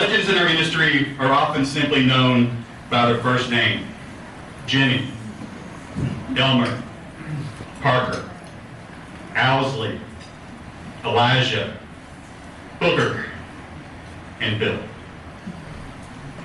legends in our industry are often simply known by their first name. Jimmy, Elmer, Parker, Owsley, Elijah, Booker, and Bill.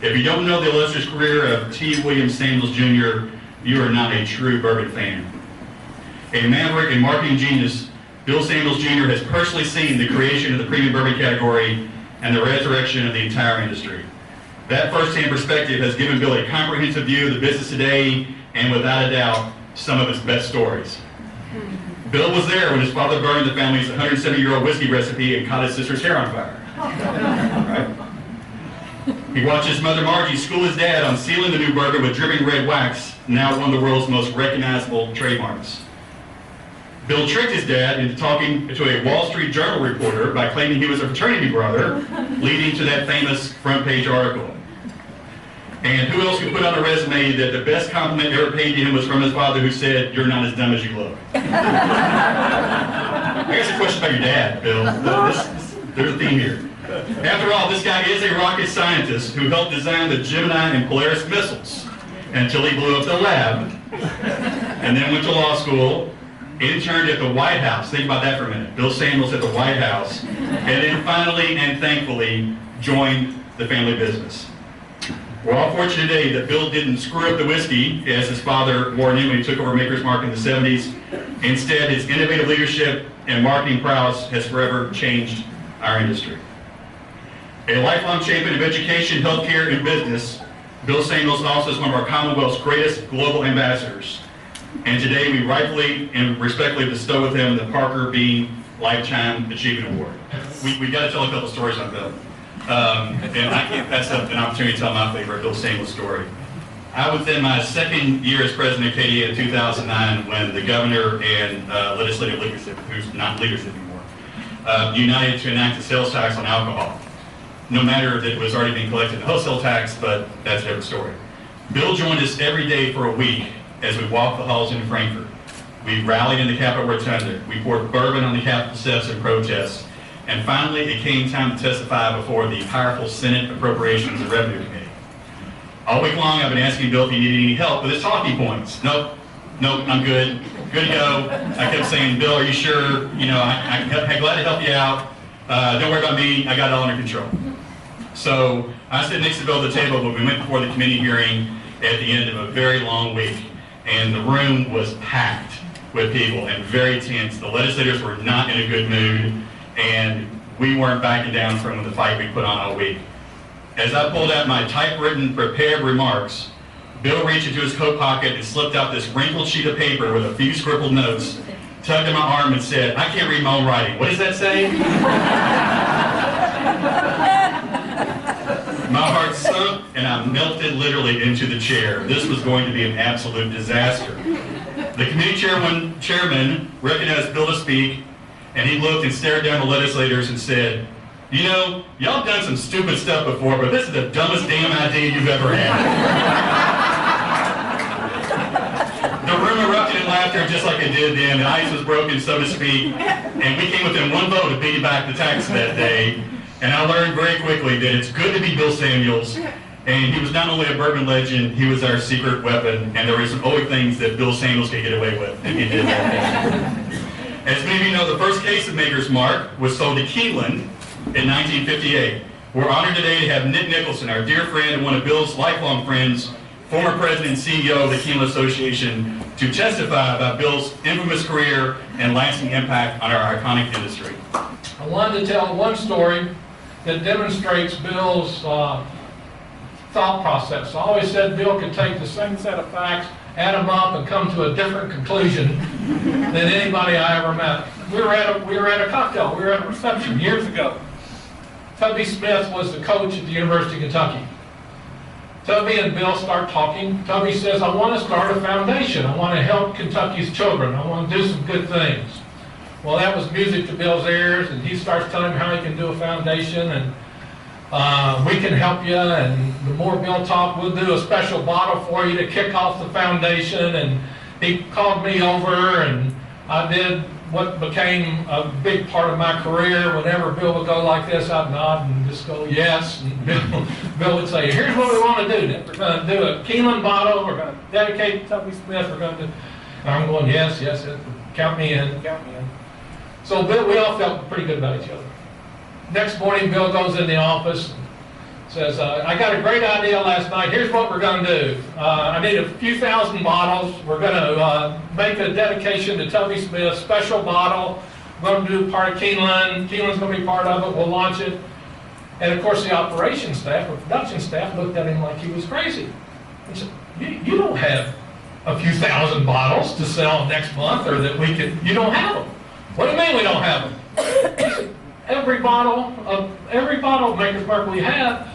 If you don't know the illustrious career of T. William Samuels Jr., you are not a true bourbon fan. A maverick and marketing genius, Bill Samuels Jr. has personally seen the creation of the premium bourbon category and the resurrection of the entire industry. That first-hand perspective has given Bill a comprehensive view of the business today and, without a doubt, some of his best stories. Bill was there when his father burned the family's 170-year-old whiskey recipe and caught his sister's hair on fire. Right? He watched his mother Margie school his dad on sealing the new bourbon with dripping red wax, now one of the world's most recognizable trademarks. Bill tricked his dad into talking to a Wall Street Journal reporter by claiming he was a fraternity brother, leading to that famous front-page article. And who else could put on a resume that the best compliment ever paid to him was from his father, who said, "You're not as dumb as you look." I got a question about your dad, Bill. There's a theme here. After all, this guy is a rocket scientist who helped design the Gemini and Polaris missiles until he blew up the lab, and then went to law school, interned at the White House. Think about that for a minute. Bill Samuels at the White House, and then finally and thankfully joined the family business. We're all fortunate today that Bill didn't screw up the whiskey as his father warned him when he took over Maker's Mark in the 70s. Instead, his innovative leadership and marketing prowess has forever changed our industry. A lifelong champion of education, healthcare, and business, Bill Samuels also is one of our Commonwealth's greatest global ambassadors. And today we rightfully and respectfully bestow with him the Parker B. Lifetime Achievement Award. We got to tell a couple stories on Bill. And I can't pass up an opportunity to tell my favorite Bill Samuels story. I was in my second year as president of KDA in 2009 when the governor and legislative leadership, who's not leadership anymore, united to enact a sales tax on alcohol. No matter that it was already being collected in wholesale tax, but that's a different story. Bill joined us every day for a week as we walked the halls in Frankfurt. We rallied in the Capitol Rotunda. We poured bourbon on the Capitol steps in protest. And finally, it came time to testify before the powerful Senate Appropriations and Revenue Committee. All week long, I've been asking Bill if he needed any help with his talking points. Nope, I'm good to go. I kept saying, Bill, are you sure? You know, I'm glad to help you out. Don't worry about me, I got it all under control. So I stood next to Bill at the table when we went before the committee hearing at the end of a very long week. And the room was packed with people and very tense. The legislators were not in a good mood, and we weren't backing down from the fight we put on all week. As I pulled out my typewritten prepared remarks, Bill reached into his coat pocket and slipped out this wrinkled sheet of paper with a few scribbled notes, tugged at my arm and said, "I can't read my own writing. What does that say?" My heart sunk and I melted literally into the chair. This was going to be an absolute disaster. The committee chairman recognized Bill to speak, and he looked and stared down the legislators and said, "You know, y'all done some stupid stuff before, but this is the dumbest damn idea you've ever had." The room erupted in laughter just like it did then. The ice was broken, so to speak, and we came within one vote of beating back the tax that day. And I learned very quickly that it's good to be Bill Samuels, and he was not only a bourbon legend, he was our secret weapon, and there were some only things that Bill Samuels could get away with, and he did that. As many of you know, the first case of Maker's Mark was sold to Keeneland in 1958. We're honored today to have Nick Nicholson, our dear friend and one of Bill's lifelong friends, former president and CEO of the Keeneland Association, to testify about Bill's infamous career and lasting impact on our iconic industry. I wanted to tell one story that demonstrates Bill's thought process. I always said Bill could take the same set of facts, add them up, and come to a different conclusion than anybody I ever met. We were at a cocktail. We were at a reception years ago. Tubby Smith was the coach at the University of Kentucky. Tubby and Bill start talking. Tubby says, "I want to start a foundation. I want to help Kentucky's children. I want to do some good things." Well, that was music to Bill's ears, and he starts telling him how he can do a foundation, and we can help you, and the more Bill talked, we'll do a special bottle for you to kick off the foundation. And he called me over, and I did what became a big part of my career. Whenever Bill would go like this, I'd nod and just go, yes. And Bill would say, here's what we want to do. We're going to do a Keeneland bottle. We're going to dedicate to Tubby Smith. We're going to do... And I'm going, yes, yes, count me in, count me in. So Bill, we all felt pretty good about each other. Next morning, Bill goes in the office and says, I got a great idea last night. Here's what we're going to do. I need a few thousand bottles. We're going to make a dedication to Tubby Smith, special bottle. We're going to do part of Keeneland. Keeneland's going to be part of it. We'll launch it. And of course, the operations staff or production staff looked at him like he was crazy. He said, you don't have a few thousand bottles to sell next month, or that we could, you don't have them. What do you mean we don't have them? He said, every bottle of Maker's Mark we have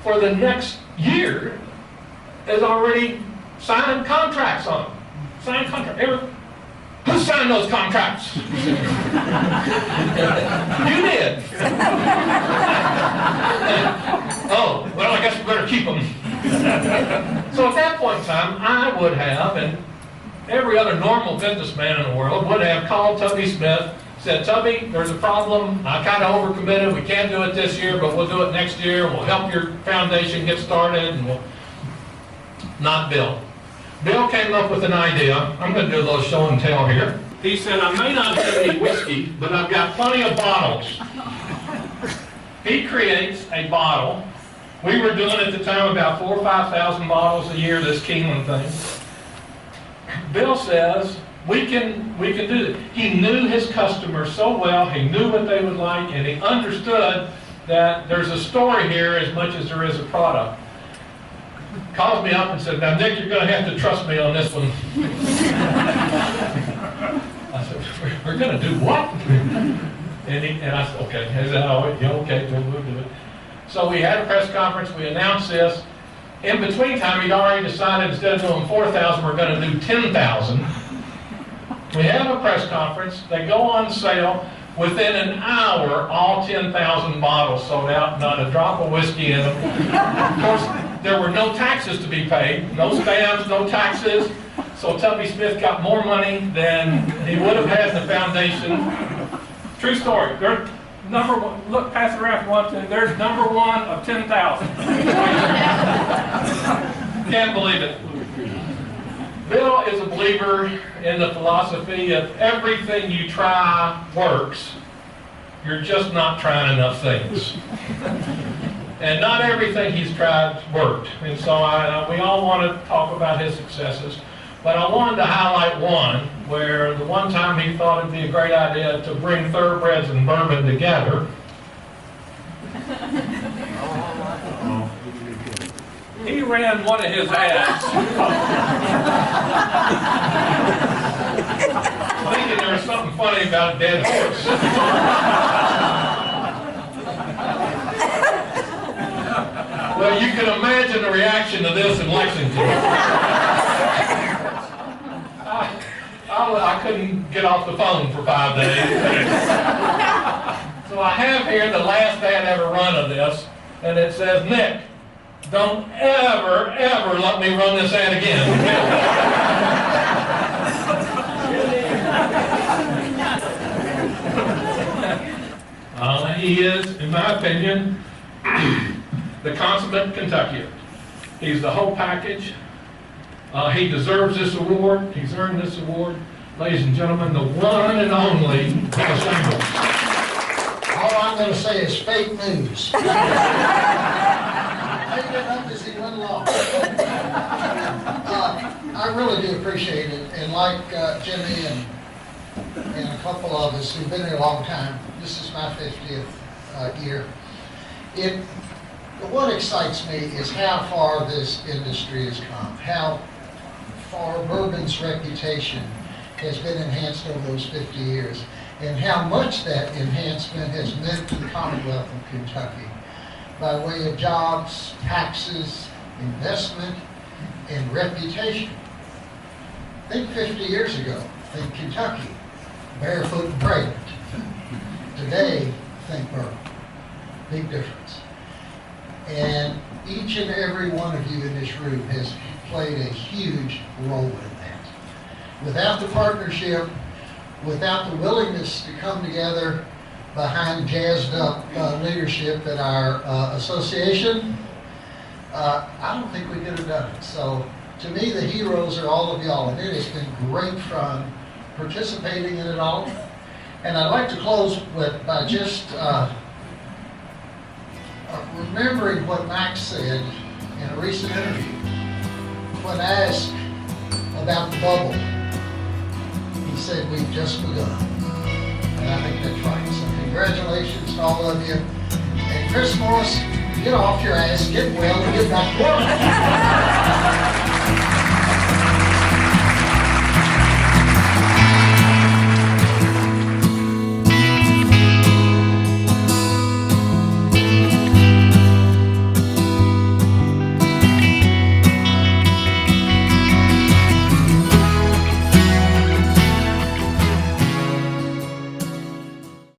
for the next year is already signed contracts on them. Signed contract. Who signed those contracts? You did. Oh, well, I guess we better keep them. So at that point in time, I would have, and every other normal businessman in the world would have called Tubby Smith, said, Tubby, there's a problem. I kind of overcommitted. We can't do it this year, but we'll do it next year. We'll help your foundation get started. And we'll... Not Bill. Bill came up with an idea. I'm going to do a little show and tell here. He said, I may not have any whiskey, but I've got plenty of bottles. He creates a bottle. We were doing at the time about 4,000 or 5,000 bottles a year, this Keeneland thing. Bill says, we can do it. He knew his customers so well, he knew what they would like, and he understood that there's a story here as much as there is a product. Calls me up and said, now Nick, you're going to have to trust me on this one. I said, we're going to do what? And I said, okay. He said, oh, yeah, okay, we'll do it. So we had a press conference, we announced this. In between time, he'd already decided instead of doing 4,000, we're going to do 10,000. We have a press conference, they go on sale. Within an hour, all 10,000 bottles sold out, not a drop of whiskey in them. Of course, there were no taxes to be paid, no stamps, no taxes. So Tubby Smith got more money than he would have had in the foundation. True story. They're number one. Look, pass it around if you want to. There's number one of 10,000. Can't believe it. Bill is a believer in the philosophy of everything you try works. You're just not trying enough things. And not everything he's tried worked. And so we all want to talk about his successes. But I wanted to highlight one where the one time he thought it'd be a great idea to bring thoroughbreds and bourbon together. He ran one of his ads thinking there was something funny about a dead horse. Well, you can imagine the reaction to this in Lexington. I couldn't get off the phone for 5 days. So I have here the last ad ever run of this, and it says, Nick, don't ever, ever let me run this ad again. He is, in my opinion, the consummate Kentuckian. He's the whole package. He deserves this award. He's earned this award. Ladies and gentlemen, the one and only Bill Shingle. All I'm going to say is fake news. Made it up as he went along. I really do appreciate it. And like Jimmy and a couple of us who've been here a long time, this is my 50th year. What excites me is how far this industry has come, how far bourbon's reputation has been enhanced over those 50 years, and how much that enhancement has meant to the Commonwealth of Kentucky by way of jobs, taxes, investment, and reputation. Think 50 years ago, think Kentucky, barefoot and pregnant. Today, think bourbon. Big difference. And each and every one of you in this room has played a huge role in that. Without the partnership without the willingness to come together behind jazzed up leadership at our association, I don't think we could have done it. So to me, the heroes are all of y'all, and it has been great fun participating in it all. And I'd like to close by just remembering what Mike said in a recent interview. When asked about the bubble, he said, "We've just begun." And I think that's right. So congratulations to all of you. And Chris Morris, get off your ass, get well, and get back to work.